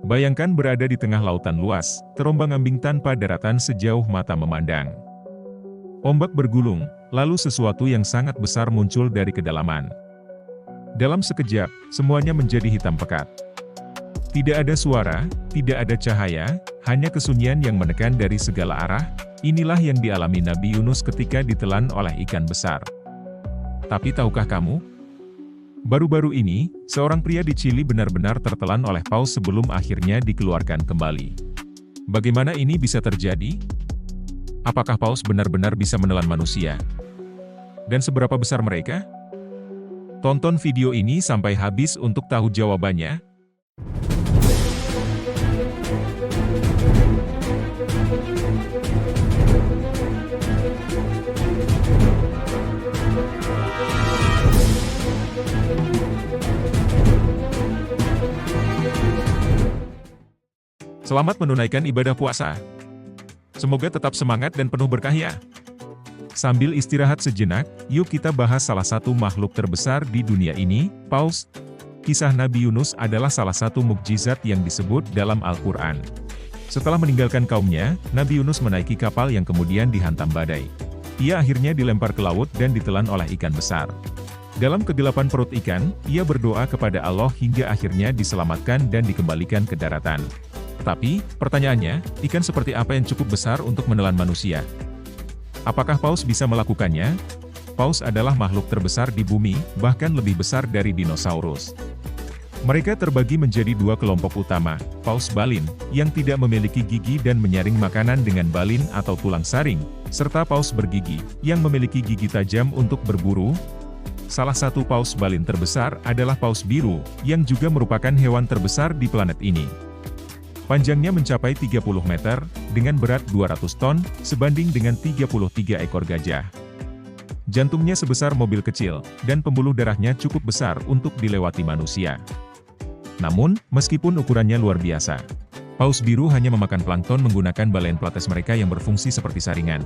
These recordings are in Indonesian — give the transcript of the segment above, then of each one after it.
Bayangkan berada di tengah lautan luas, terombang-ambing tanpa daratan sejauh mata memandang. Ombak bergulung, lalu sesuatu yang sangat besar muncul dari kedalaman. Dalam sekejap, semuanya menjadi hitam pekat. Tidak ada suara, tidak ada cahaya, hanya kesunyian yang menekan dari segala arah. Inilah yang dialami Nabi Yunus ketika ditelan oleh ikan besar. Tapi tahukah kamu? Baru-baru ini, seorang pria di Chili benar-benar tertelan oleh paus sebelum akhirnya dikeluarkan kembali. Bagaimana ini bisa terjadi? Apakah paus benar-benar bisa menelan manusia? Dan seberapa besar mereka? Tonton video ini sampai habis untuk tahu jawabannya. Selamat menunaikan ibadah puasa. Semoga tetap semangat dan penuh berkah ya. Sambil istirahat sejenak, yuk kita bahas salah satu makhluk terbesar di dunia ini, paus. Kisah Nabi Yunus adalah salah satu mukjizat yang disebut dalam Al-Quran. Setelah meninggalkan kaumnya, Nabi Yunus menaiki kapal yang kemudian dihantam badai. Ia akhirnya dilempar ke laut dan ditelan oleh ikan besar. Dalam kegelapan perut ikan, ia berdoa kepada Allah hingga akhirnya diselamatkan dan dikembalikan ke daratan. Tetapi, pertanyaannya, ikan seperti apa yang cukup besar untuk menelan manusia? Apakah paus bisa melakukannya? Paus adalah makhluk terbesar di bumi, bahkan lebih besar dari dinosaurus. Mereka terbagi menjadi dua kelompok utama, paus balin, yang tidak memiliki gigi dan menyaring makanan dengan balin atau tulang saring, serta paus bergigi, yang memiliki gigi tajam untuk berburu. Salah satu paus balin terbesar adalah paus biru, yang juga merupakan hewan terbesar di planet ini. Panjangnya mencapai 30 meter, dengan berat 200 ton, sebanding dengan 33 ekor gajah. Jantungnya sebesar mobil kecil, dan pembuluh darahnya cukup besar untuk dilewati manusia. Namun, meskipun ukurannya luar biasa, paus biru hanya memakan plankton menggunakan balen plates mereka yang berfungsi seperti saringan.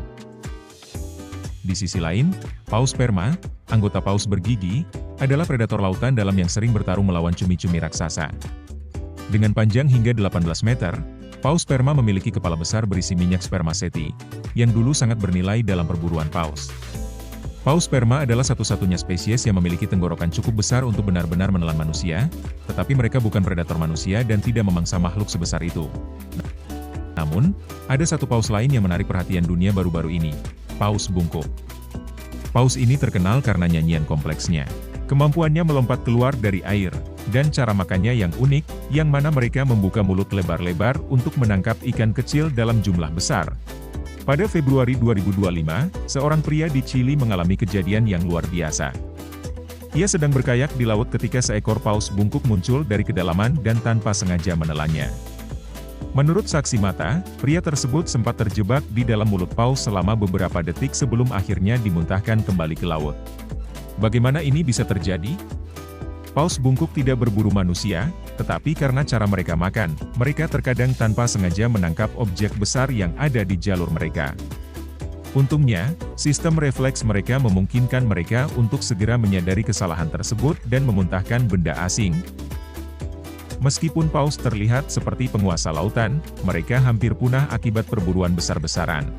Di sisi lain, paus sperma, anggota paus bergigi, adalah predator lautan dalam yang sering bertarung melawan cumi-cumi raksasa. Dengan panjang hingga 18 meter, paus sperma memiliki kepala besar berisi minyak spermaseti, yang dulu sangat bernilai dalam perburuan paus. Paus sperma adalah satu-satunya spesies yang memiliki tenggorokan cukup besar untuk benar-benar menelan manusia, tetapi mereka bukan predator manusia dan tidak memangsa makhluk sebesar itu. Namun, ada satu paus lain yang menarik perhatian dunia baru-baru ini, paus bungkuk. Paus ini terkenal karena nyanyian kompleksnya, kemampuannya melompat keluar dari air, dan cara makannya yang unik, yang mana mereka membuka mulut lebar-lebar untuk menangkap ikan kecil dalam jumlah besar. Pada Februari 2025, seorang pria di Chili mengalami kejadian yang luar biasa. Ia sedang berkayak di laut ketika seekor paus bungkuk muncul dari kedalaman dan tanpa sengaja menelannya. Menurut saksi mata, pria tersebut sempat terjebak di dalam mulut paus selama beberapa detik sebelum akhirnya dimuntahkan kembali ke laut. Bagaimana ini bisa terjadi? Paus bungkuk tidak berburu manusia, tetapi karena cara mereka makan, mereka terkadang tanpa sengaja menangkap objek besar yang ada di jalur mereka. Untungnya, sistem refleks mereka memungkinkan mereka untuk segera menyadari kesalahan tersebut dan memuntahkan benda asing. Meskipun paus terlihat seperti penguasa lautan, mereka hampir punah akibat perburuan besar-besaran.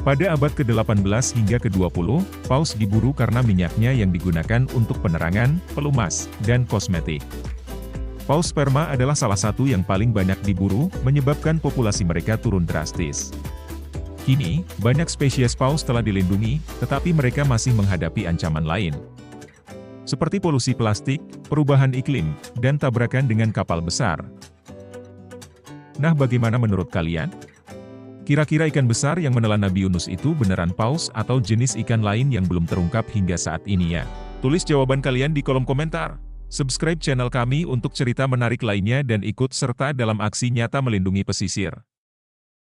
Pada abad ke-18 hingga ke-20, paus diburu karena minyaknya yang digunakan untuk penerangan, pelumas, dan kosmetik. Paus sperma adalah salah satu yang paling banyak diburu, menyebabkan populasi mereka turun drastis. Kini, banyak spesies paus telah dilindungi, tetapi mereka masih menghadapi ancaman lain. Seperti polusi plastik, perubahan iklim, dan tabrakan dengan kapal besar. Nah, bagaimana menurut kalian? Kira-kira ikan besar yang menelan Nabi Yunus itu beneran paus atau jenis ikan lain yang belum terungkap hingga saat ini ya? Tulis jawaban kalian di kolom komentar. Subscribe channel kami untuk cerita menarik lainnya dan ikut serta dalam aksi nyata melindungi pesisir.